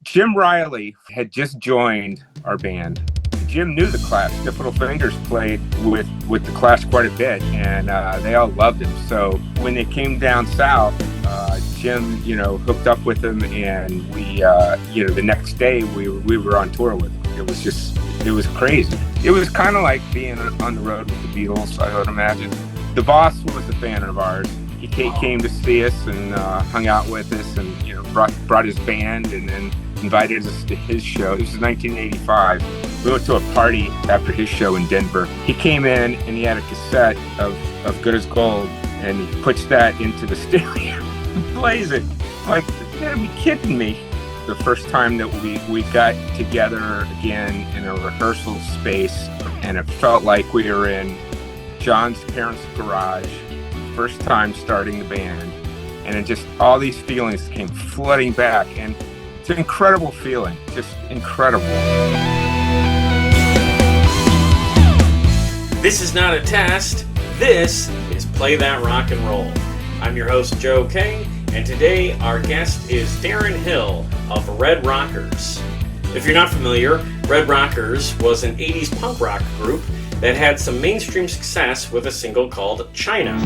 Jim Riley had just joined our band. Jim knew the Clash. Stiff Little Fingers played with the Clash quite a bit, and they all loved him. So when they came down south, Jim, hooked up with them, and we, the next day we were on tour with them. It was crazy. It was kind of like being on the road with the Beatles, I would imagine. The boss was a fan of ours. He came to see us and hung out with us, and brought his band, and then invited us to his show. This was 1985. We went to a party after his show in Denver. He came in and he had a cassette of Good as Gold, and he puts that into the stereo and plays it. Like, you gotta be kidding me. The first time that we got together again in a rehearsal space, and it felt like we were in John's parents' garage, first time starting the band, and it just, all these feelings came flooding back, and it's an incredible feeling, just incredible. This is not a test, this is Play That Rock and Roll. I'm your host, Joe King, and today our guest is Darren Hill of Red Rockers. If you're not familiar, Red Rockers was an 80s punk rock group that had some mainstream success with a single called China.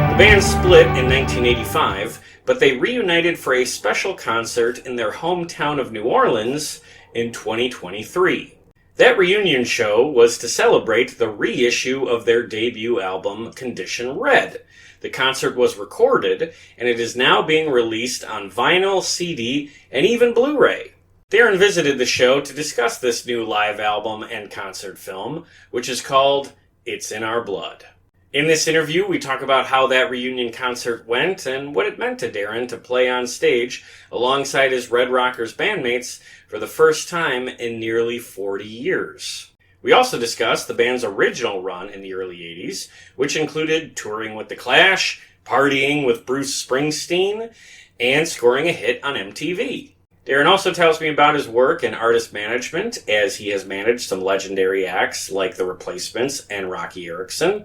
The band split in 1985, but they reunited for a special concert in their hometown of New Orleans in 2023. That reunion show was to celebrate the reissue of their debut album, Condition Red. The concert was recorded, and it is now being released on vinyl, CD, and even Blu-ray. Darren visited the show to discuss this new live album and concert film, which is called It's in Our Blood. In this interview, we talk about how that reunion concert went and what it meant to Darren to play on stage alongside his Red Rockers bandmates for the first time in nearly 40 years. We also discuss the band's original run in the early 80s, which included touring with The Clash, partying with Bruce Springsteen, and scoring a hit on MTV. Darren also tells me about his work in artist management, as he has managed some legendary acts like the Replacements and Roky Erickson.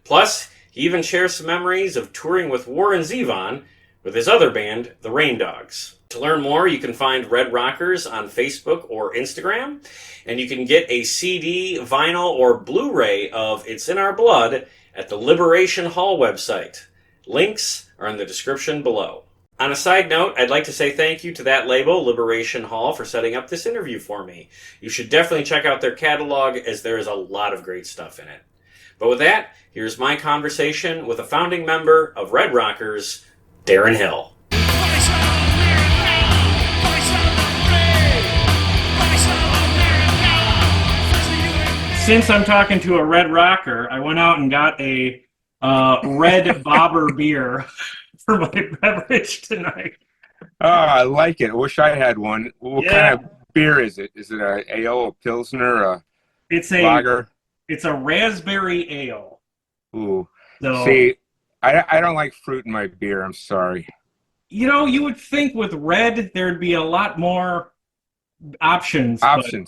Plus, he even shares some memories of touring with Warren Zevon with his other band, the Raindogs. To learn more, you can find Red Rockers on Facebook or Instagram, and you can get a CD, vinyl, or Blu-ray of It's in Our Blood at the Liberation Hall website. Links are in the description below. On a side note, I'd like to say thank you to that label, Liberation Hall, for setting up this interview for me. You should definitely check out their catalog, as there is a lot of great stuff in it. But with that, here's my conversation with a founding member of Red Rockers, Darren Hill. Since I'm talking to a Red Rocker, I went out and got a Red Bobber beer for my beverage tonight. Oh, I like it. I wish I had one. What kind of beer is it? Is it a ale, a pilsner, It's a lager? It's a raspberry ale. Ooh. So, see, I don't like fruit in my beer. I'm sorry. You would think with red there'd be a lot more options.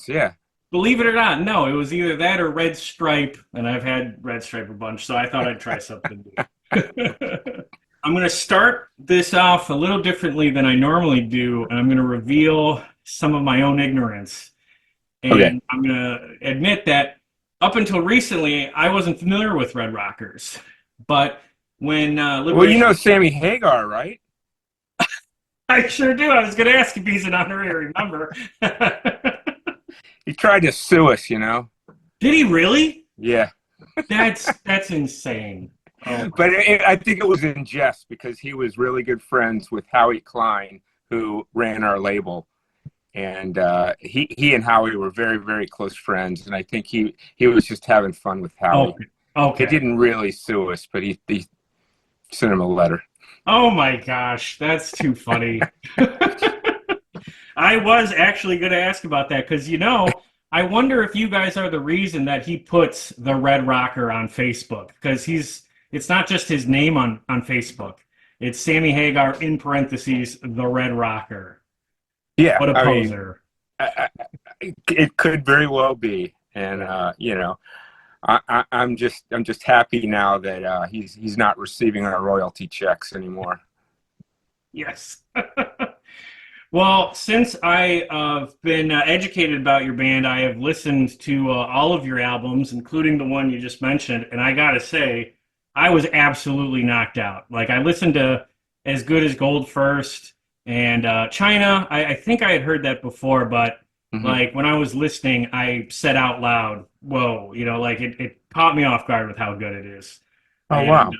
Yeah. Believe it or not, no. It was either that or Red Stripe, and I've had Red Stripe a bunch, so I thought I'd try something new. I'm going to start this off a little differently than I normally do, and I'm going to reveal some of my own ignorance. And okay. I'm going to admit that up until recently, I wasn't familiar with Red Rockers. But when Well, you know Sammy Hagar, right? I sure do. I was going to ask if he's an honorary member. He tried to sue us, Did he really? Yeah. That's insane. Oh. But I think it was in jest, because he was really good friends with Howie Klein, who ran our label. And he and Howie were very, very close friends. And I think he was just having fun with Howie. Okay. He didn't really sue us, but he sent him a letter. Oh, my gosh. That's too funny. I was actually going to ask about that because, I wonder if you guys are the reason that he puts the Red Rocker on Facebook, because it's not just his name on Facebook. It's Sammy Hagar in parentheses, the Red Rocker. Yeah. What a poser. It could very well be. And, I'm just happy now that he's not receiving our royalty checks anymore. Yes. Well, since I have been educated about your band, I have listened to all of your albums, including the one you just mentioned, and I gotta say, I was absolutely knocked out. Like I listened to As Good as Gold first, and China. I think I had heard that before, but Hmm. like when I was listening, I said out loud, "Whoa!" Like it caught me off guard with how good it is, Oh, and wow.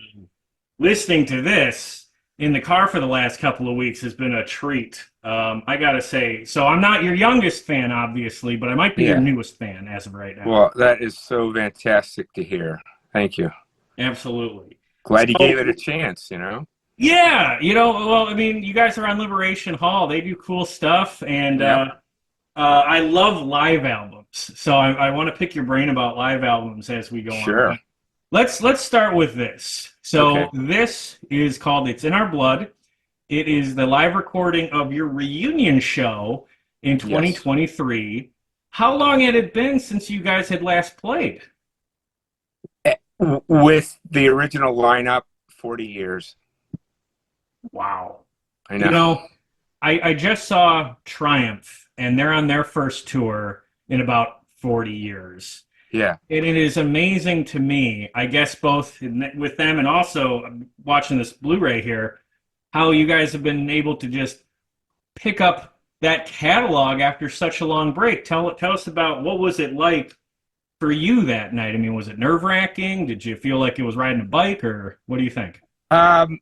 listening to this in the car for the last couple of weeks has been a treat. I gotta say, so I'm not your youngest fan, obviously, but I might be your Yeah. newest fan as of right now. Well, that is so fantastic to hear. Thank you. Absolutely. Glad you gave it a So, chance. yeah, well, I mean, you guys are on Liberation Hall. They do cool stuff, and Yep. I love live albums. So I want to pick your brain about live albums as we go on. Sure. But let's start with this. So Okay. this is called "It's in Our Blood." It is the live recording of your reunion show in Yes. 2023. How long had it been since you guys had last played? With the original lineup, 40 years. Wow. I You know. know, I just saw Triumph, and they're on their first tour in about 40 years. Yeah. And it is amazing to me, I guess, both with them and also watching this Blu-ray here, how you guys have been able to just pick up that catalog after such a long break. Tell us about what was it like for you that night? I mean, was it nerve-wracking? Did you feel like it was riding a bike, or what do you think? Um,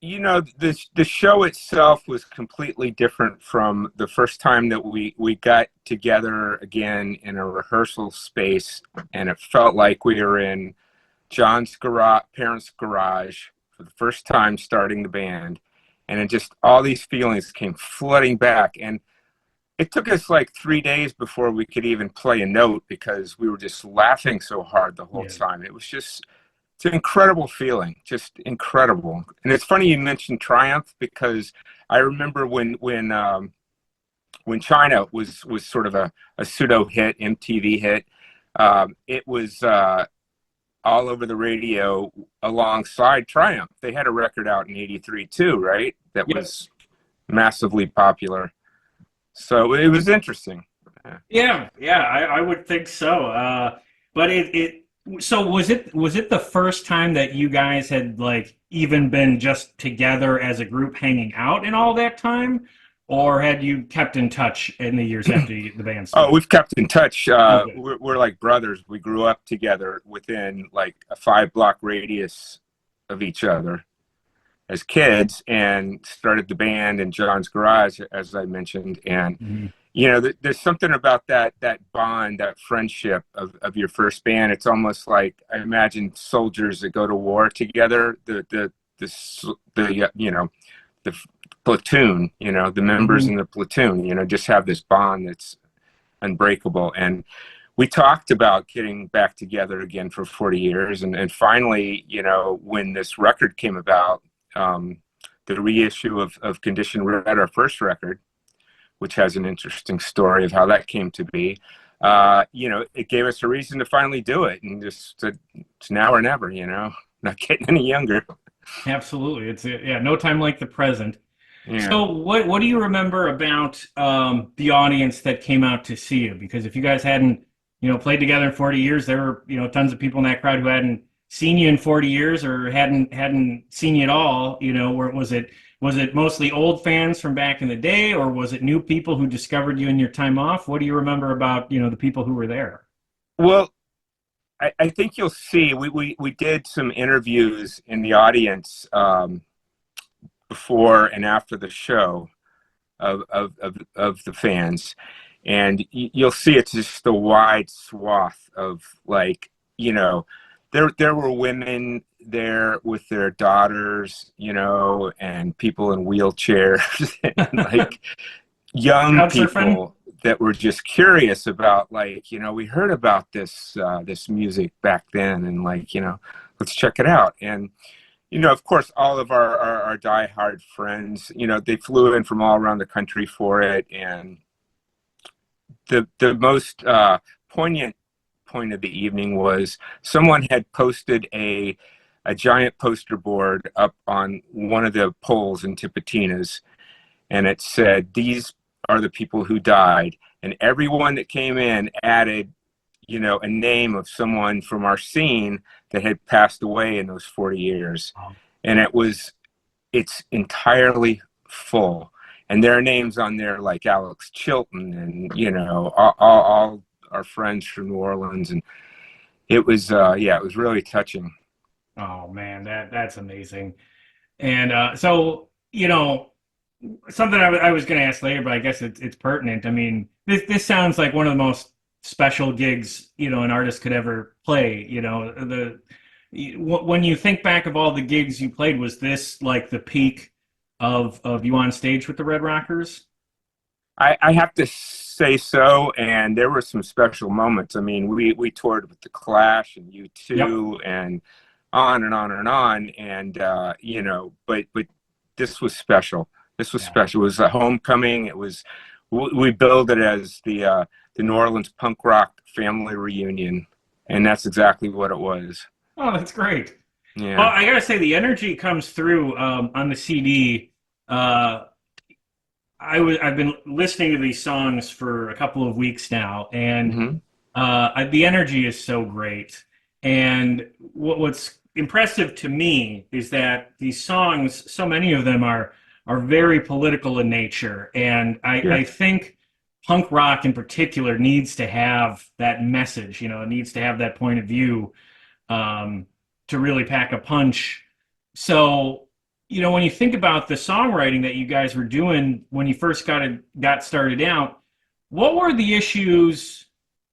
the show itself was completely different from the first time that we got together again in a rehearsal space, and it felt like we were in John's parents' garage for the first time starting the band, and it just all these feelings came flooding back, and it took us like 3 days before we could even play a note because we were just laughing so hard the whole Yeah. time. It's an incredible feeling, just incredible. And it's funny you mentioned Triumph because I remember when China was sort of a pseudo hit, MTV hit. It was all over the radio alongside Triumph. They had a record out in '83 too, right? That Yep. was massively popular. So it was interesting. Yeah, I would think so. But so was it the first time that you guys had like even been just together as a group hanging out in all that time, or had you kept in touch in the years after the band Oh, split? we've kept in touch. Okay. We're like brothers. We grew up together within like a 5 block radius of each other as kids, and started the band in John's garage, as I mentioned. And Mhm. there's something about that bond, that friendship of your first band. It's almost like I imagine soldiers that go to war together. The platoon. The members Mhm. in the platoon. Just have this bond that's unbreakable. And we talked about getting back together again for 40 years. And finally, when this record came about, the reissue of Condition Red, our first record, which has an interesting story of how that came to be, it gave us a reason to finally do it. And just it's now or never, not getting any younger. Absolutely. It's yeah, no time like the present. Yeah. So what do you remember about the audience that came out to see you? Because if you guys hadn't, played together in 40 years, there were, tons of people in that crowd who hadn't seen you in 40 years or hadn't seen you at all, where was it mostly old fans from back in the day, or was it new people who discovered you in your time off? What do you remember about, the people who were there? Well, I think you'll see. We did some interviews in the audience before and after the show of the fans, and you'll see it's just a wide swath of like there were women there with their daughters, and people in wheelchairs and like young Crowd surfing? people that were just curious about like we heard about this music back then, and like let's check it out. And of course, all of our diehard friends, they flew in from all around the country for it. And the most poignant point of the evening was someone had posted a giant poster board up on one of the poles in Tipitina's, and it said, "These are the people who died." And everyone that came in added, a name of someone from our scene that had passed away in those 40 years. And it's entirely full. And there are names on there like Alex Chilton and, all our friends from New Orleans. And it was, it was really touching. Oh man, that's amazing. And so, something I was going to ask later, but I guess it's pertinent. I mean, this sounds like one of the most special gigs, an artist could ever play. When you think back of all the gigs you played, was this like the peak of you on stage with the Red Rockers? I have to say so, and there were some special moments. I mean, we toured with the Clash and U2 and on and on and on, and but this was special. This was special. It was a homecoming. It was, we billed it as the New Orleans punk rock family reunion, and that's exactly what it was. Oh, that's great. Yeah. Well, I gotta say the energy comes through on the CD. I've been listening to these songs for a couple of weeks now, and the energy is so great. And what's impressive to me is that these songs, so many of them are very political in nature, and I think punk rock in particular needs to have that message. It needs to have that point of view to really pack a punch. So, when you think about the songwriting that you guys were doing when you first got started out, what were the issues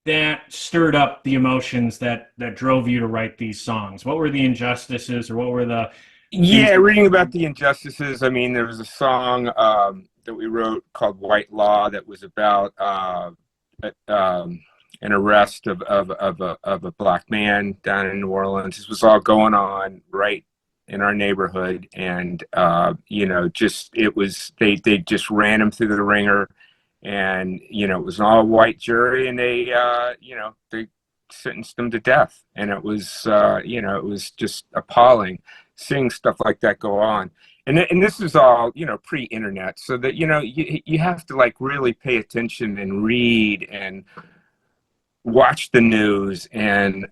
that stirred up the emotions that drove you to write these songs? What were the injustices, or what were the... Yeah, reading about the injustices. I mean, there was a song that we wrote called White Law that was about an arrest of a black man down in New Orleans. This was all going on right in our neighborhood, and they just ran him through the ringer, and it was an all white jury, and they sentenced him to death, and it was it was just appalling seeing stuff like that go on. And this is all, pre-internet, so that, you have to like really pay attention and read and watch the news and,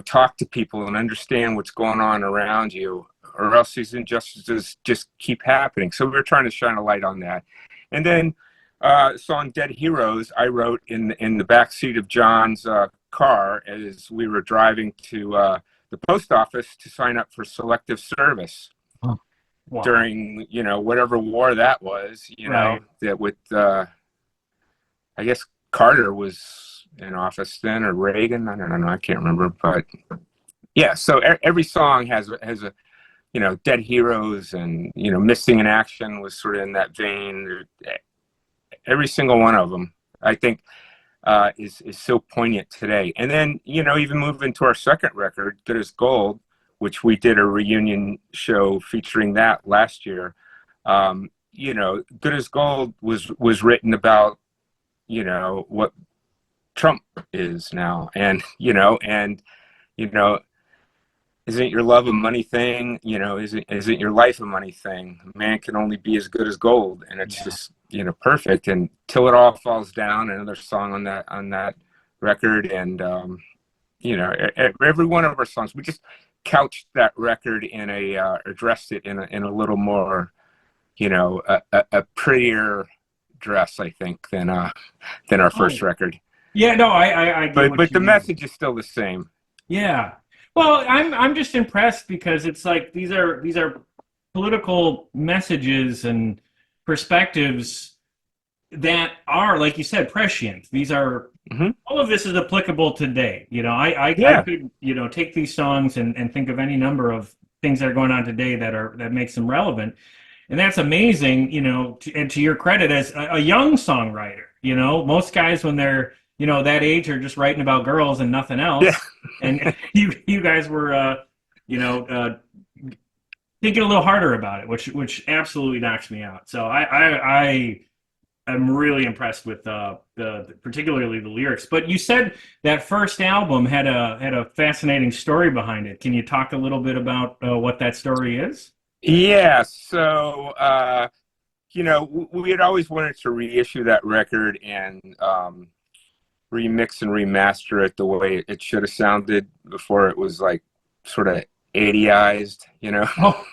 talk to people and understand what's going on around you, or else these injustices just keep happening. So we were trying to shine a light on that. And then song Dead Heroes, I wrote in the backseat of John's car as we were driving to the post office to sign up for selective service. Wow. During, whatever war that was, that with, I guess Carter was in office then, or Reagan. I don't know. I can't remember. But yeah, so every song has a, Dead Heroes, and, Missing in Action was sort of in that vein. Every single one of them, I think, is so poignant today. And then, even moving to our second record, Good as Gold, which we did a reunion show featuring that last year. Good as Gold was written about, what Trump is now, and isn't your love a money thing? Isn't your life a money thing? A man can only be as good as gold, and it's just perfect. And Till It All Falls Down, another song on that record, and every one of our songs, we just couched that record in dressed it in a little more, a prettier dress, I think, than our first record. Yeah, no, I get but the message is still the same. Yeah. Well, I'm just impressed because it's like these are political messages and perspectives that are, like you said, prescient. These are all of this is applicable today. I could take these songs and think of any number of things that are going on today that makes them relevant, and that's amazing. And to your credit as a young songwriter, most guys when they're that age are just writing about girls and nothing else. Yeah. And you guys were thinking a little harder about it, which absolutely knocks me out. So I I'm really impressed with particularly the lyrics. But you said that first album had a fascinating story behind it. Can you talk a little bit about what that story is? Yeah, so we had always wanted to reissue that record and remix and remaster it the way it should have sounded before it was like sort of 80ized, Oh,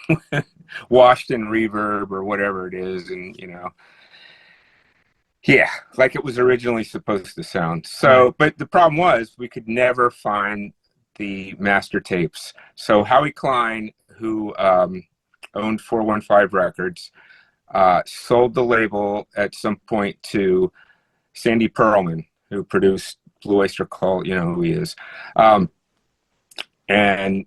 washed in reverb or whatever it is, and yeah, like it was originally supposed to sound. right. So, but the problem was we could never find the master tapes. So Howie Klein, who owned 415 Records, sold the label at some point to Sandy Pearlman, who produced Blue Oyster Cult, you know who he is, and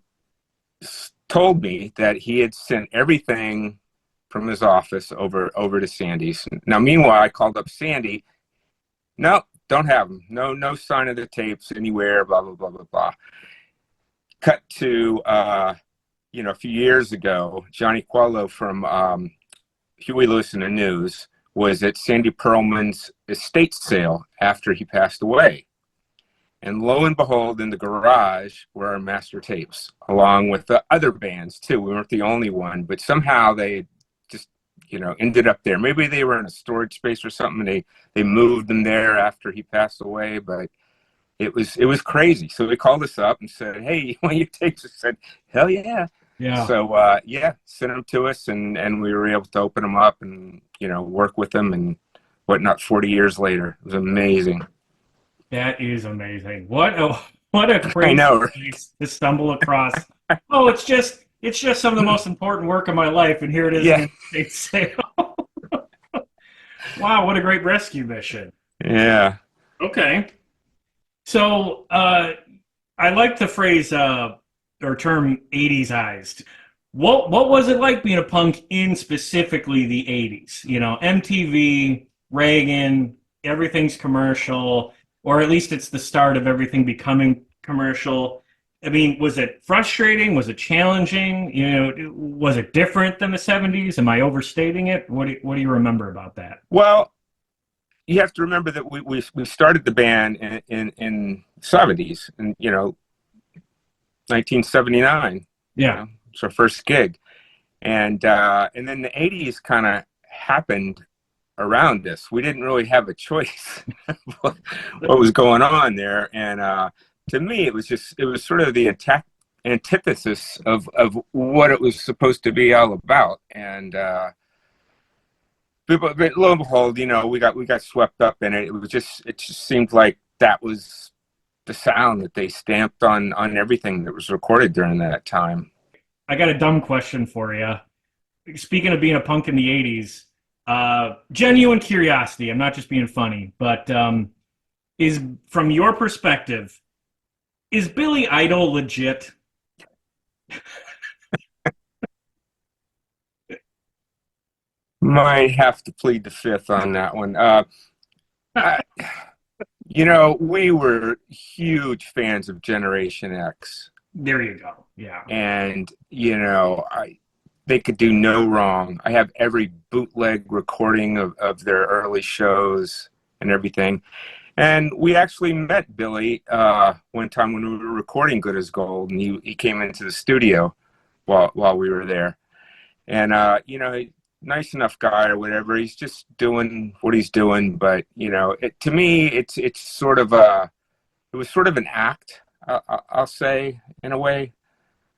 told me that he had sent everything from his office over to Sandy's. Now, meanwhile, I called up Sandy. No, don't have them. No sign of the tapes anywhere. Blah blah blah blah blah. Cut to a few years ago, Johnny Quallo from Huey Lewis and the News was at Sandy Pearlman's estate sale after he passed away. And lo and behold, in the garage were our master tapes, along with the other bands too. We weren't the only one, but somehow they just, ended up there. Maybe they were in a storage space or something. They moved them there after he passed away, but it was crazy. So they called us up and said, "Hey, you want your tapes?" I said, "Hell yeah." Yeah. So sent them to us, and we were able to open them up and work with them and whatnot. 40 years later, it was amazing. That is amazing. What a I crazy know. place to stumble across. Oh, it's just some of the most important work of my life, and here it is in Yeah, an estate sale. Wow, what a great rescue mission. yeah. Okay. So I like the phrase or term 80s-ized. What was it like being a punk in specifically the 80s? MTV, Reagan, everything's commercial, or at least it's the start of everything becoming commercial. I mean, was it frustrating? Was it challenging? Was it different than the 70s? Am I overstating it? What do you remember about that? Well, you have to remember that we started the band in 70s, and 1979. Yeah. It's our first gig, and then the 80s kind of happened around us. We didn't really have a choice what was going on there, and to me, it was sort of the antithesis of what it was supposed to be all about, and but lo and behold, we got swept up in it. It just seemed like that was the sound that they stamped on everything that was recorded during that time. I got a dumb question for you. Speaking of being a punk in the 80s, genuine curiosity. I'm not just being funny, but is from your perspective, is Billy Idol legit? Might have to plead the fifth on that one. We were huge fans of Generation X, There you go. Yeah. and they could do no wrong. I have every bootleg recording of their early shows and everything. And we actually met Billy one time when we were recording Good as Gold, and he came into the studio while we were there. And nice enough guy or whatever. He's just doing what he's doing, but to me, it was sort of an act. I'll say, in a way.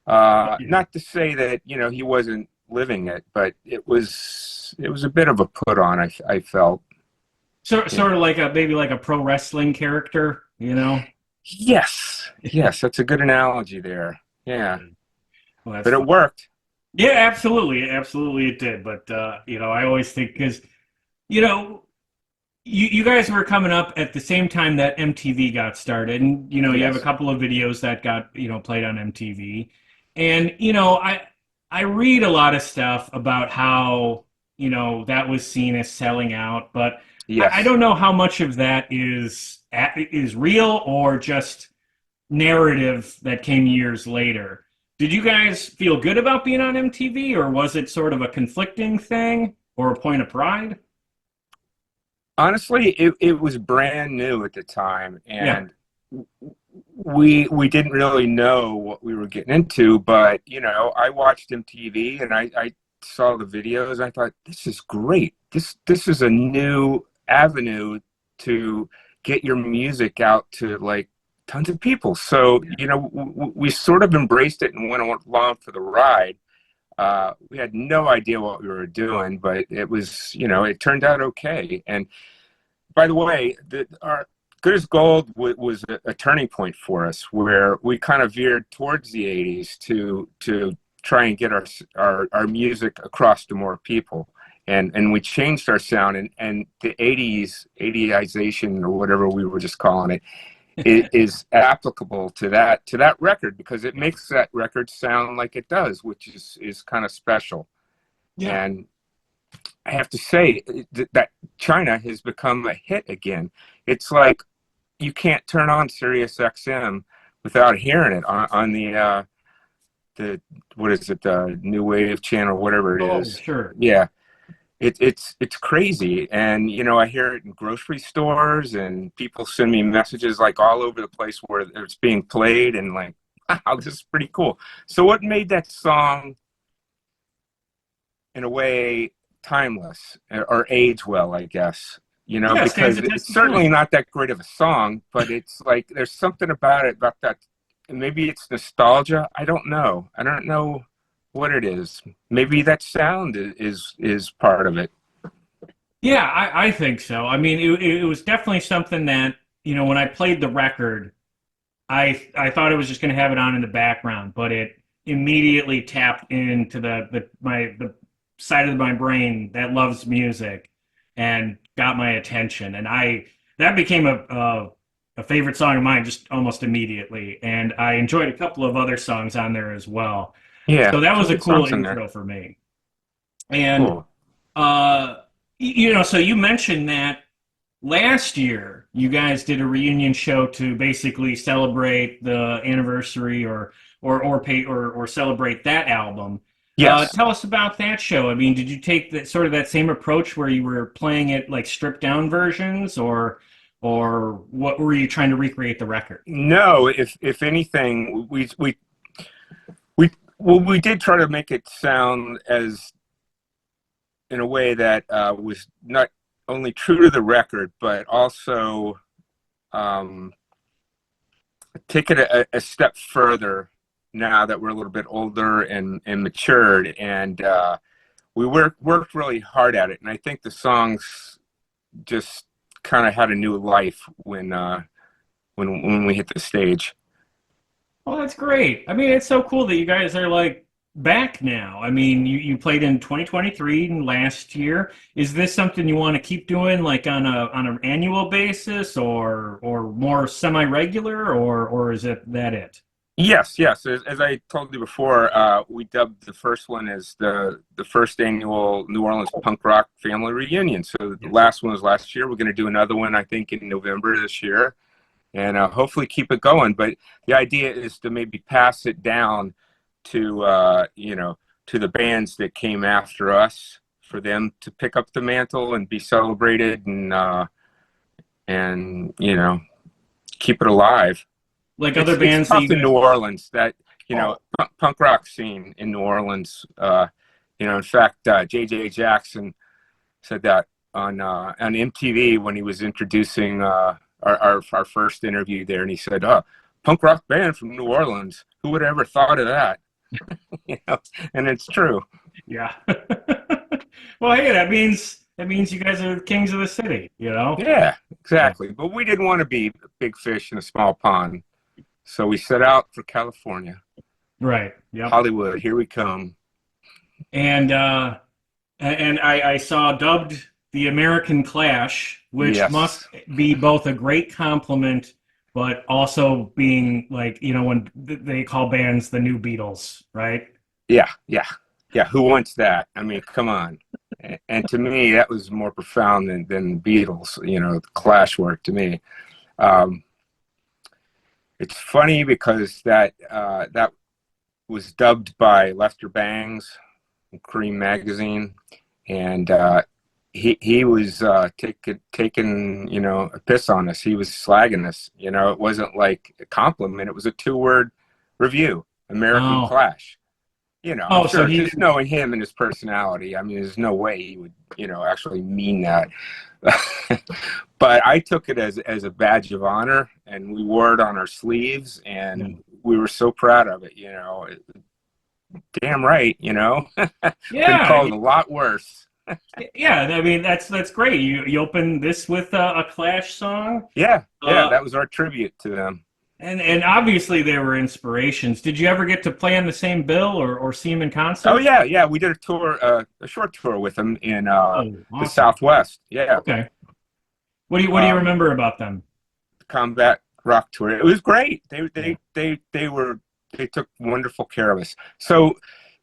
Not to say that he wasn't living it, but it was a bit of a put on. I felt. Sort of like maybe like a pro wrestling character, Yes, that's a good analogy there. Yeah, Well, but that's it worked. Yeah, absolutely it did. But I always think because you guys were coming up at the same time that MTV got started, and you have a Yes. couple of videos that got played on MTV, and I read a lot of stuff about how that was seen as selling out, but I Yes. don't know how much of that is real or just narrative that came years later. Did you guys feel good about being on MTV, or was it sort of a conflicting thing or a point of pride? Honestly, it was brand new at the time, Yeah. and we didn't really know what we were getting into. But I watched MTV and I saw the videos. I thought, this is great. This is a new avenue to get your music out to like tons of people. So we sort of embraced it and went along for the ride. We had no idea what we were doing, but it was, it turned out okay. And by the way, our Good as Gold was a turning point for us, where we kind of veered towards the '80s to try and get our music across to more people, and we changed our sound, and the '80ization or whatever we were just calling it, is applicable to that record, because it makes that record sound like it does, which is kind of special. Yeah. And I have to say that China has become a hit again. It's like you can't turn on Sirius XM without hearing it on the what is it, the New Wave channel, whatever it Oh, is. sure. Yeah, it's crazy, and I hear it in grocery stores, and people send me messages like all over the place where it's being played, and like, wow, this is pretty cool. So what made that song in a way timeless or age well, I guess, Yeah, it stands because the test it's of time. certainly not that great of a song, but it's like there's something about it, about that. Maybe it's nostalgia. I don't know. I don't know what it is. Maybe that sound is part of it. Yeah, I think so. I mean, it was definitely something that, when I played the record, I thought it was just going to have it on in the background, but it immediately tapped into the side of my brain that loves music and got my attention, and that became a favorite song of mine just almost immediately, and I enjoyed a couple of other songs on there as well. Yeah, So that some was a good cool songs in there. intro for me. And Cool. uh, so you mentioned that last year you guys did a reunion show to basically celebrate the anniversary or celebrate that album. Yes. Tell us about that show. I mean, did you take that same approach where you were playing it like stripped down versions, or what were you trying to recreate the record? No. If anything, we well, we did try to make it sound as in a way that was not only true to the record, but also um, take it a step further now that we're a little bit older and matured. And we worked really hard at it. And I think the songs just kind of had a new life when we hit the stage. Well, that's great. I mean, it's so cool that you guys are like back now. I mean, you played in 2023 and last year. Is this something you want to keep doing like on an annual basis, or more semi-regular, or is it? Yes, yes. As I told you before, we dubbed the first one as the first annual New Orleans punk rock family reunion. So the Yes. last one was last year. We're going to do another one, I think, in November this year, and hopefully keep it going. But the idea is to maybe pass it down to to the bands that came after us, for them to pick up the mantle and be celebrated, and keep it alive. Like other It's bands that tough you in New guys. Orleans, that Oh, punk rock scene in New Orleans. In fact, JJ Jackson said that on MTV when he was introducing our first interview there, and he said, "Oh, punk rock band from New Orleans. Who would have ever thought of that?" you know, and it's true. yeah. Well, hey, that means you guys are the kings of the city, you know? Yeah, Yeah. exactly. But we didn't want to be a big fish in a small pond, so we set out for California, Right. Yep. Hollywood. Here we come. And I saw dubbed the American Clash, which must Yes. be both a great compliment, but also being like, when they call bands the new Beatles, right? Yeah, yeah, yeah. Who wants that? I mean, come on. And to me, that was more profound than Beatles. The Clash work to me. Um, it's funny because that was dubbed by Lester Bangs, Cream magazine, and he was taking a piss on us. He was slagging us. It wasn't like a compliment. It was a 2-word review. American Oh, Clash. I'm so sure he just knowing him and his personality, I mean, there's no way he would, actually mean that. But I took it as a badge of honor, and we wore it on our sleeves, and we were so proud of it. Damn right, could have yeah, called it a lot worse. yeah. I mean, that's great. You opened this with a Clash song. Yeah, Uh, that was our tribute to them. and obviously they were inspirations. Did you ever get to play on the same bill or see them in Oh concert? yeah, we did a tour, a short tour with them in Oh, the awesome. Southwest. Yeah, Okay. What do you um, remember about them? combat rock tour. It was great. Yeah. They took wonderful care of us. So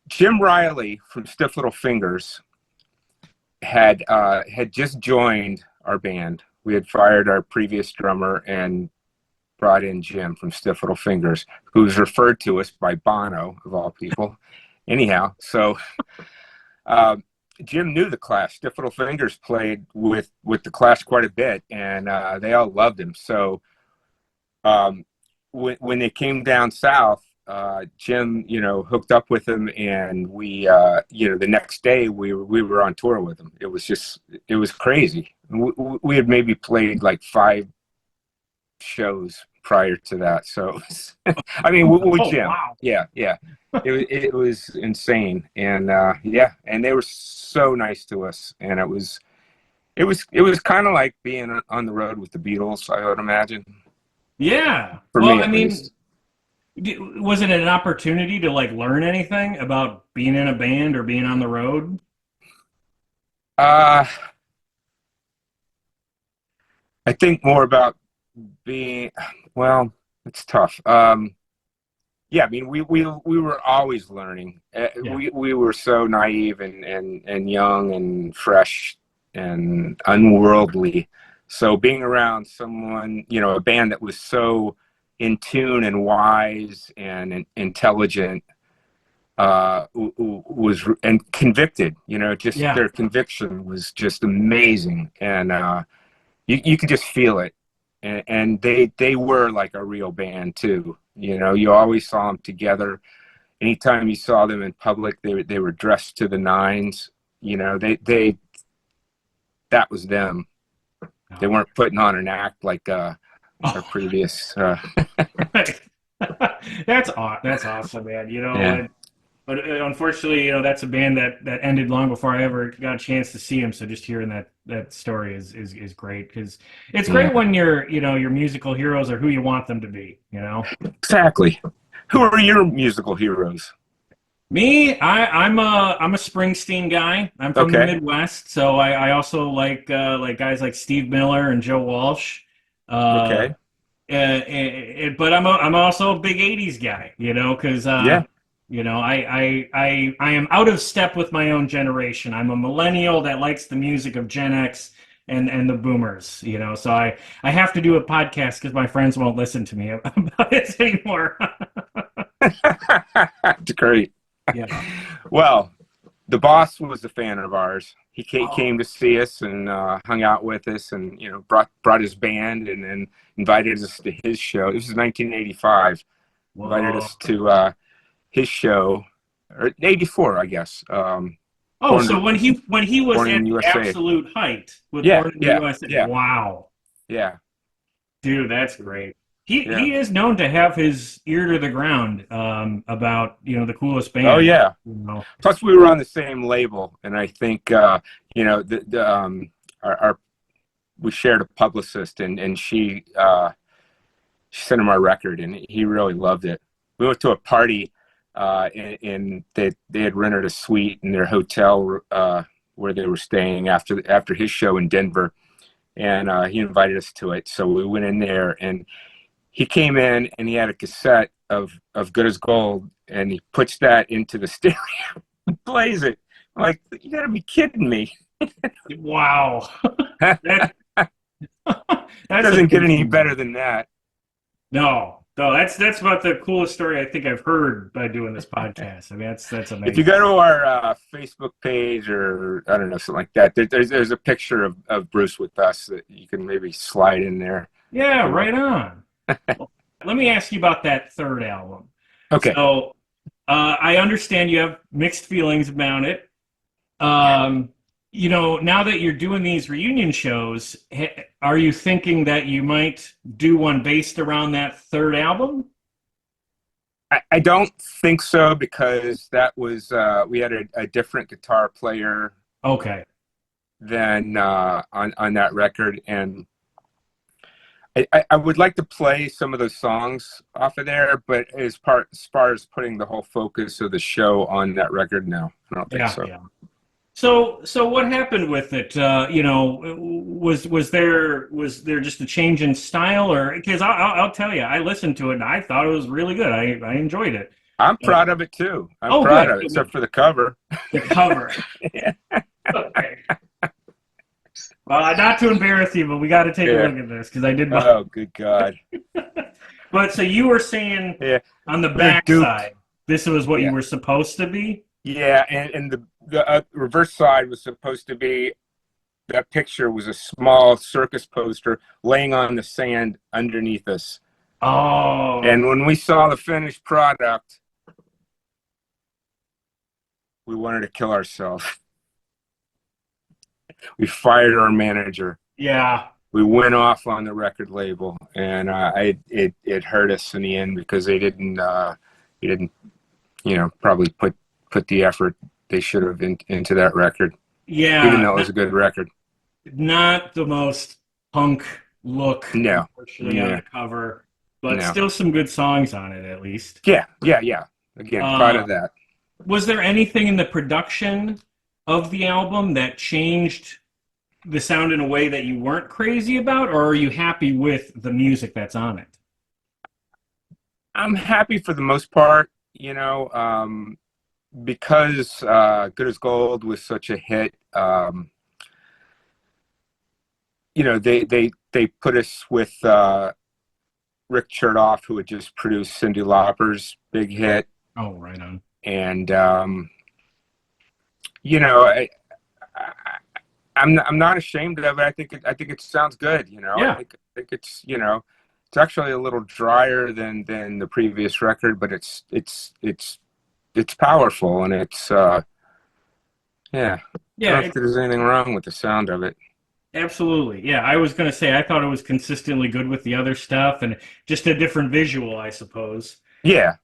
Jim Riley from Stiff Little Fingers had just joined our band. We had fired our previous drummer and brought in Jim from Stiff Little Fingers, who's referred to us by Bono, of all people. Anyhow, so Jim knew the Clash. Stiff Little Fingers played with the Clash quite a bit, and they all loved him. So when they came down south, Jim, hooked up with him, and we, the next day we were on tour with him. It was crazy. We had maybe played like 5 shows prior to that. So, I mean, with Oh, Jim, wow. yeah. It was insane, and and they were so nice to us, and it was kind of like being on the road with the Beatles, I would imagine, Yeah. for Well, me I at mean, least. was it an opportunity to like learn anything about being in a band or being on the road? Uh, I think more about being, well, it's tough. Yeah, I mean, we were always learning. Yeah. We were so naive and young and fresh and unworldly. So being around someone, a band that was so in tune and wise and intelligent, was and convicted. Just Yeah. their conviction was just amazing, and you could just feel it. And they were like a real band too. You always saw them together. Anytime you saw them in public, they were dressed to the nines. They that was them. They Oh. weren't putting on an act like our Oh, previous. right. That's awesome, man. Yeah, But unfortunately, that's a band that ended long before I ever got a chance to see him. So just hearing that story is great because it's great yeah, when your musical heroes are who you want them to be. exactly. Who are your musical heroes? Me, I'm a Springsteen guy. I'm from the Okay, Midwest, so I also like guys like Steve Miller and Joe Walsh. Uh, okay, but I'm also a big '80s guy, because yeah. I am out of step with my own generation. I'm a millennial that likes the music of Gen X and the Boomers, So I have to do a podcast because my friends won't listen to me about it anymore. It's great. Yeah. Well, the boss was a fan of ours. He Oh, came to see us and hung out with us, and brought his band, and then invited us to his show. This was 1985. Invited whoa. us to his show, or '84, I guess. Oh, Born so when he was Born at in the USA. absolute height with Yeah, Born in the yeah, USA. yeah, Wow. yeah, Dude, that's great. He yeah. he is known to have his ear to the ground about, the coolest Oh band. yeah. You know. Plus, we were on the same label, and I think our we shared a publicist, and she sent him our record, and he really loved it. We went to a party, and they had rented a suite in their hotel where they were staying after his show in Denver, and he invited us to it. So we went in there, and he came in, and he had a cassette of Good as Gold, and he puts that into the stereo and plays it. I'm like, you got to be kidding me! Wow. That, that's a Doesn't get good any better feeling. than that. No. So that's about the coolest story I think I've heard by doing this podcast. I mean, that's If you amazing. go to our Facebook page or I don't know, something like that, there's a picture of Bruce with us that you can maybe slide in there. Yeah, right on. Well, let me ask you about that third album. Okay. So I understand you have mixed feelings about it. Now that you're doing these reunion shows, are you thinking that you might do one based around that third album? I don't think so because that was we had a different guitar player Okay. than on that record, and I would like to play some of those songs off of there, but as far as putting the whole focus of the show on that record, no, I don't think Yeah, so. yeah. So what happened with it? Was there just a change in style, or because I'll tell you, I listened to it and I thought it was really good. I enjoyed it. I'm But, proud of it too. I'm oh, proud good. of it, except for the cover. The cover. Okay. Well, not to embarrass you, but we got to take a Yeah. look at this because I did. Oh, good God. But so you were saying Yeah. on the They're back duped. side, this was what you Yeah. were supposed to be. Yeah, and the reverse side was supposed to be that picture was a small circus poster laying on the sand underneath us. Oh, And when we saw the finished product, we wanted to kill ourselves. We fired our manager. yeah. We went off on the record label, and it hurt us in the end because they didn't probably put the effort they should have into that record, even Yeah, though it was a good record. not the most punk look, No, unfortunately, on yeah, the cover, but no, still some good songs on it at least. yeah. Again, proud of that. Was there anything in the production of the album that changed the sound in a way that you weren't crazy about, or are you happy with the music that's on it? I'm happy for the most part, because Good as Gold was such a hit. They put us with Rick Chertoff, who had just produced Cyndi Lauper's big hit, Oh, right on. and I'm not ashamed of it. I think it sounds good. Yeah. I think it's actually a little drier than the previous record, but it's powerful and it's yeah. I Yeah, don't think there's anything wrong with the sound of it. absolutely. Yeah, I was going to say I thought it was consistently good with the other stuff and just a different visual, I suppose. Yeah.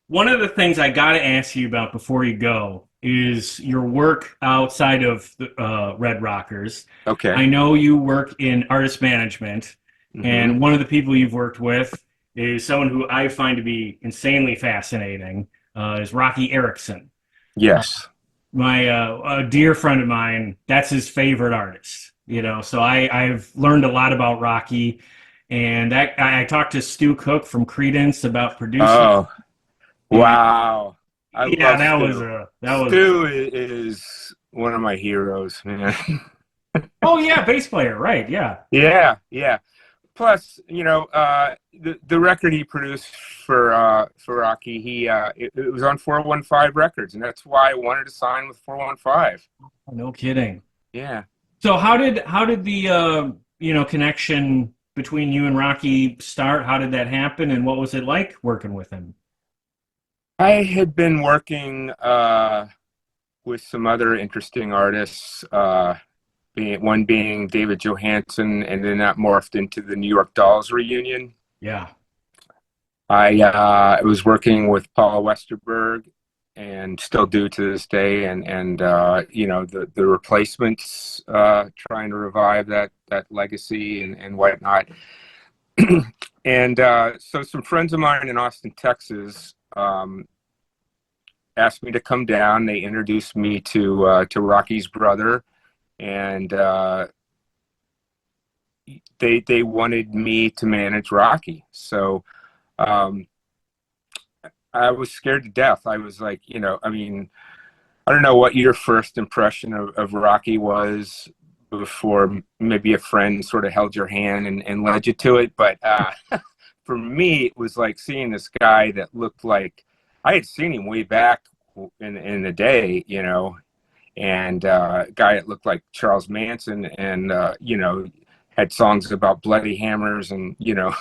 One of the things I got to ask you about before you go is your work outside of the Red Rockers. Okay. I know you work in artist management, Mm-hmm. and one of the people you've worked with is someone who I find to be insanely fascinating, is Roky Erickson. Yes. My a dear friend of mine, that's his favorite artist. So I've learned a lot about Rocky, and I talked to Stu Cook from Creedence about producing. Oh, wow. I Yeah, love Stu. that was. Stu is one of my heroes, man. Oh yeah, bass player, right? Yeah. Yeah. Plus, the record he produced for Rocky, it was on 415 Records, and that's why I wanted to sign with 415. No kidding. Yeah. So how did the connection between you and Rocky start? How did that happen, and what was it like working with him? I had been working with some other interesting artists, one being David Johansen, and then that morphed into the New York Dolls reunion. Yeah. I was working with Paul Westerberg, and still do to this day, and the Replacements, trying to revive that legacy and whatnot. And so some friends of mine in Austin, Texas, asked me to come down. They introduced me to Rocky's brother, and they wanted me to manage Rocky. So I was scared to death. I was like, I don't know what your first impression of Rocky was before maybe a friend sort of held your hand and led you to it, but for me, it was like seeing this guy that looked like I had seen him way back in the day, you know, and a guy that looked like Charles Manson, and you know, had songs about bloody hammers and, you know,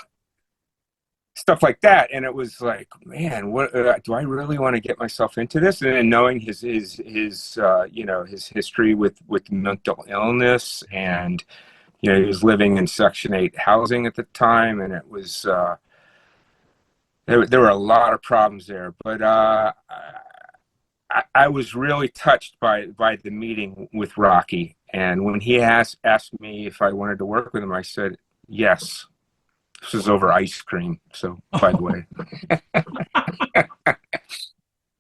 stuff like that. And it was like, man, what do I really want to get myself into this? And then knowing his you know, his history with mental illness, and you know, he was living in Section 8 housing at the time, and it was there were a lot of problems there. But I was really touched by the meeting with Roky, and when he asked me if I wanted to work with him, I said yes. This was over ice cream, so by the way.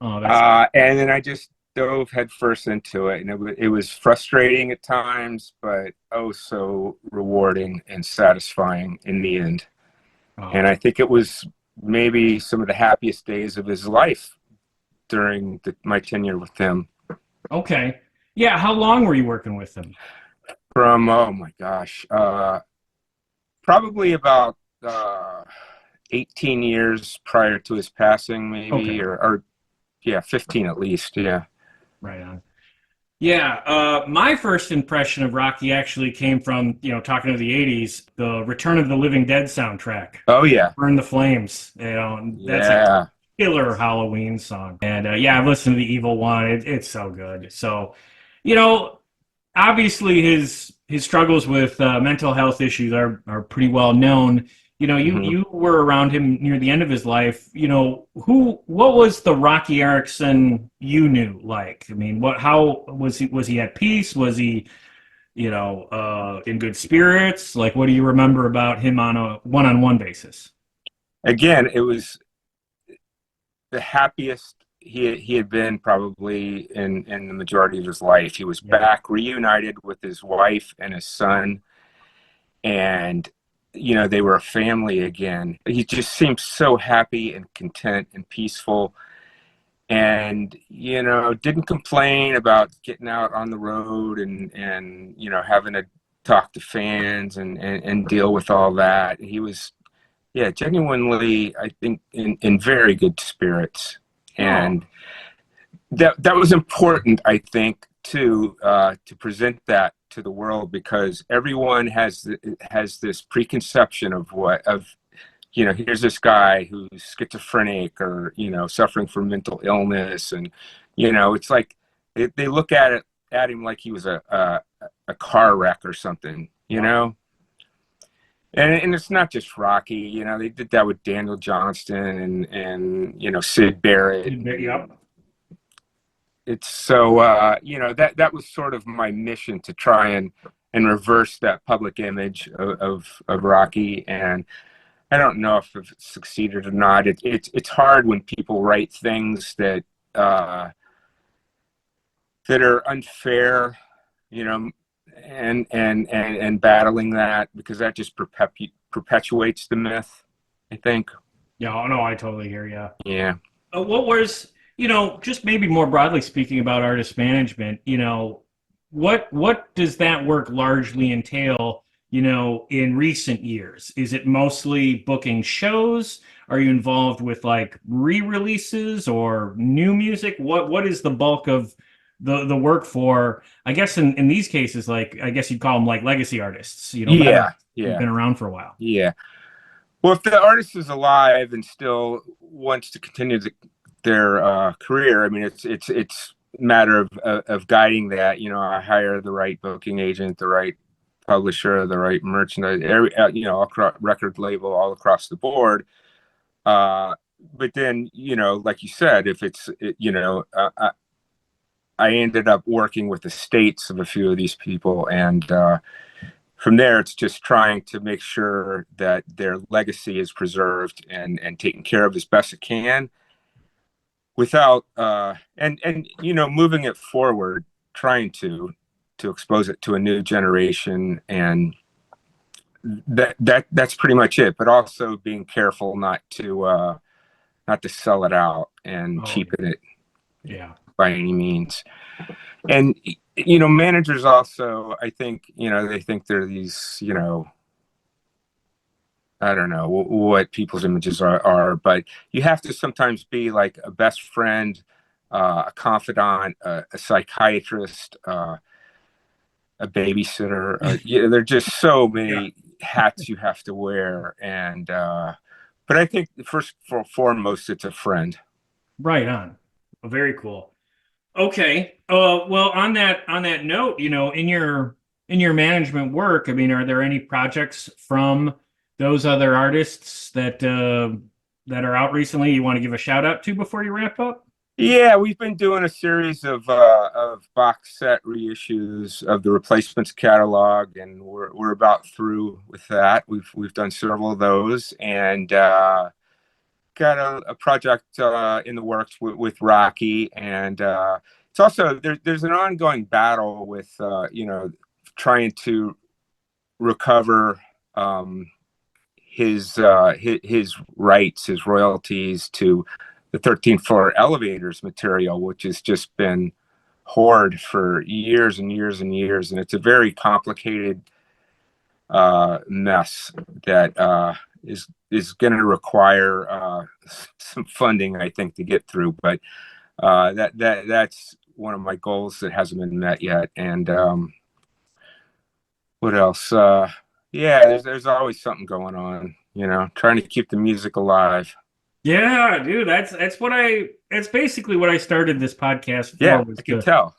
Oh, that's and then I just dove headfirst into it, and it was frustrating at times, but oh so rewarding and satisfying in the end. And I think it was maybe some of the happiest days of his life during my tenure with him. okay. Yeah, how long were you working with him? From, oh my gosh, probably about 18 years prior to his passing, maybe, Okay. or yeah, 15 at least. Yeah. Right on. Yeah, my first impression of Roky actually came from, you know, talking to the 80s, the Return of the Living Dead soundtrack. Oh yeah. Burn the Flames. You know, and that's a Yeah. killer Halloween song. And yeah, I've listened to the Evil One. It's so good. So, you know, obviously his struggles with mental health issues are pretty well known. You know, Mhm. you were around him near the end of his life. You know, what was the Roky Erickson you knew like? I mean, how was he? Was he at peace? Was he, you know, in good spirits? Like, what do you remember about him on a one-on-one basis? Again, it was the happiest he had been probably in the majority of his life. He was back reunited with his wife and his son, and you know, they were a family again. He just seemed so happy and content and peaceful, and you know, didn't complain about getting out on the road and you know, having to talk to fans and deal with all that. He was, yeah, genuinely, I think, in very good spirits. And that was important, I think, to present that to the world, because everyone has this preconception of you know, here's this guy who's schizophrenic, or you know, suffering from mental illness, and you know, it's like they look at him like he was a car wreck or something, you know. And it's not just Roky, you know, they did that with Daniel Johnston and you know, Sid Barrett. Yep. It's so you know, that was sort of my mission, to try and reverse that public image of Roky. And I don't know if it succeeded or not. It's hard when people write things that that are unfair, you know, and battling that, because that just perpetuates the myth, I think. Yeah, oh, no, I totally hear you. Yeah. What was, you know, just maybe more broadly speaking about artist management, you know, what does that work largely entail, you know, in recent years? Is it mostly booking shows? Are you involved with like re-releases or new music? What is the bulk of the work for, I guess in these cases, like I guess you'd call them like legacy artists, you know, Yeah. who've been around for a while. Yeah. Well, if the artist is alive and still wants to continue their career, I mean, it's a matter of guiding that. You know, I hire the right booking agent, the right publisher, the right merchandise, you know, record label, all across the board. But then, you know, like you said, if it's, you know, I ended up working with the estates of a few of these people, and from there, it's just trying to make sure that their legacy is preserved and taken care of as best it can, without and you know, moving it forward, trying to expose it to a new generation. And that's pretty much it. But also being careful not to sell it out and cheapen it. Yeah. By any means. And you know, managers also, I think, you know, they think they're these, you know, I don't know what people's images are, but you have to sometimes be like a best friend, a confidant, a psychiatrist, a babysitter. There are just so Yeah. many hats you have to wear, and but I think first for foremost, it's a friend. Right on. Very cool. Okay. Well, on that note, in your management work, I mean, are there any projects from those other artists that are out recently you want to give a shout out to before you wrap up? Yeah, we've been doing a series of box set reissues of the Replacements catalog, and we're about through with that. We've done several of those, and got a project in the works with Roky, and it's also there's an ongoing battle with trying to recover his rights, his royalties to the 13th floor elevators material, which has just been hoard for years and years and years, and it's a very complicated mess that is going to require some funding, I think, to get through. But that's one of my goals that hasn't been met yet. And what else? Yeah, there's always something going on. Trying to keep the music alive. Yeah, dude, that's basically what I started this podcast for Yeah, was I can to, tell.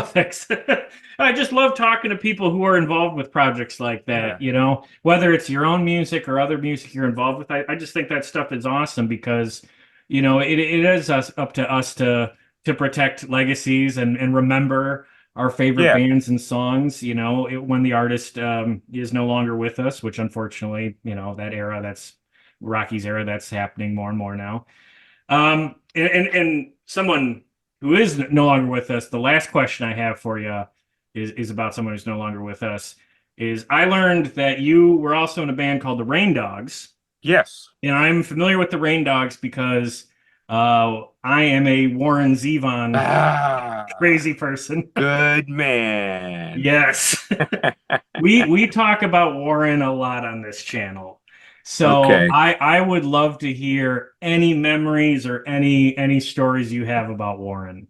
thanks. I just love talking to people who are involved with projects like Yeah, that, whether it's your own music or other music you're involved with. I just think that stuff is awesome because, it is up to us to protect legacies and remember our favorite yeah, bands and songs, when the artist is no longer with us, which unfortunately, that era, that's Rocky's era, that's happening more and more now. And someone who is no longer with us, the last question I have for you is about someone who's no longer with us. Is I learned that you were also in a band called the Raindogs, yes. and I'm familiar with the Raindogs because I am a Warren Zevon Ah, crazy person. good man. Yes. We talk about Warren a lot on this channel. So Okay. I would love to hear any memories or any stories you have about Warren.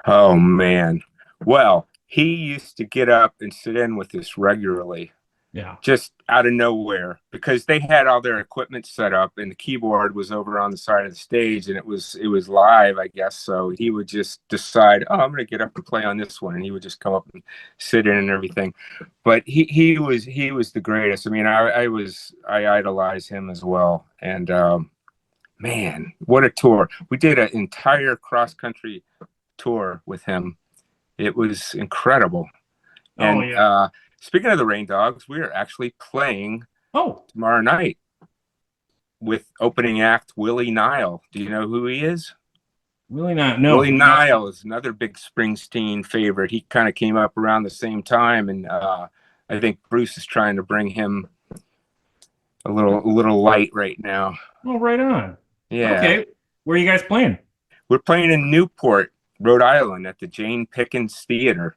Oh man. Well, he used to get up and sit in with us regularly, Yeah. just out of nowhere, because they had all their equipment set up and the keyboard was over on the side of the stage, and it was live, I guess. So he would just decide, oh, I'm gonna get up and play on this one, and he would just come up and sit in and everything. But he was the greatest. I mean, I idolize him as well. And man, what a tour. We did an entire cross country tour with him. It was incredible. Oh And yeah. speaking of the Raindogs, we are actually playing Oh, tomorrow night with opening act Willie Nile. Do you know who he is? really not. No. Willie Nile is another big Springsteen favorite. He kind of came up around the same time, and I think Bruce is trying to bring him a little light right now. Oh, right on. Yeah, Okay. Where are you guys playing? we're playing in Newport, Rhode Island, at the Jane Pickens Theater.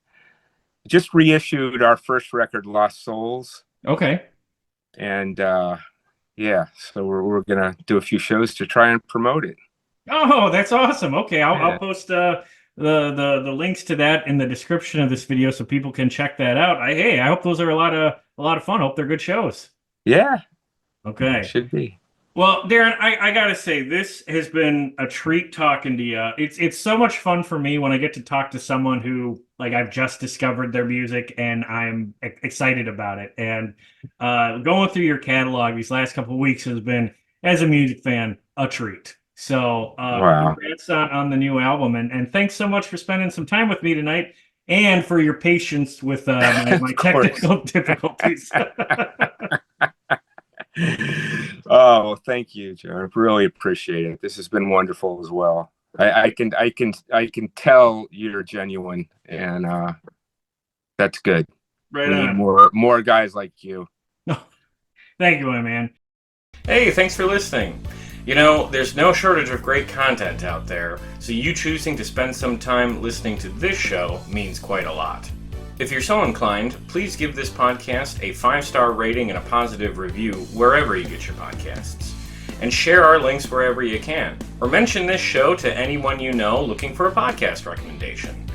Just reissued our first record, Lost Souls, Okay. and yeah, so we're gonna do a few shows to try and promote it. Oh, that's awesome. Okay, I'll Yeah, post the links to that in the description of this video so people can check that out. I hope those are a lot of fun. Hope they're good shows. yeah, Okay. should be. Well, Darren, I gotta say, this has been a treat talking to you. It's so much fun for me when I get to talk to someone who, like, I've just discovered their music and I'm excited about it. And going through your catalog these last couple of weeks has been, as a music fan, a treat. So Wow. congrats on the new album, and thanks so much for spending some time with me tonight and for your patience with my Of course. technical difficulties. Oh, thank you, Joe. I really appreciate it. This has been wonderful as well. I can tell you're genuine, and that's good. Right We need on. more guys like you. Thank you, my man. Hey, thanks for listening. There's no shortage of great content out there, so you choosing to spend some time listening to this show means quite a lot. If you're so inclined, please give this podcast a 5-star rating and a positive review wherever you get your podcasts. And share our links wherever you can. Or mention this show to anyone you know looking for a podcast recommendation.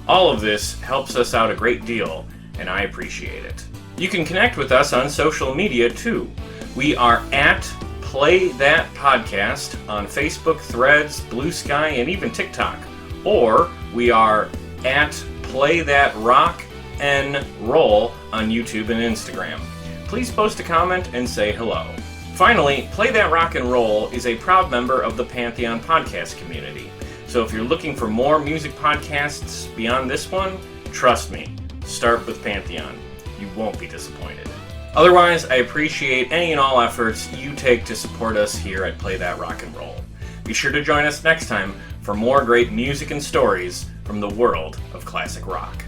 All of this helps us out a great deal, and I appreciate it. You can connect with us on social media too. We are at Play That Podcast on Facebook, Threads, Blue Sky, and even TikTok. Or we are at Play That Rock and Roll on YouTube and Instagram. Please post a comment and say hello. Finally, Play That Rock and Roll is a proud member of the Pantheon podcast community. So if you're looking for more music podcasts beyond this one, trust me, start with Pantheon. You won't be disappointed. Otherwise, I appreciate any and all efforts you take to support us here at Play That Rock and Roll. Be sure to join us next time for more great music and stories from the world of classic rock.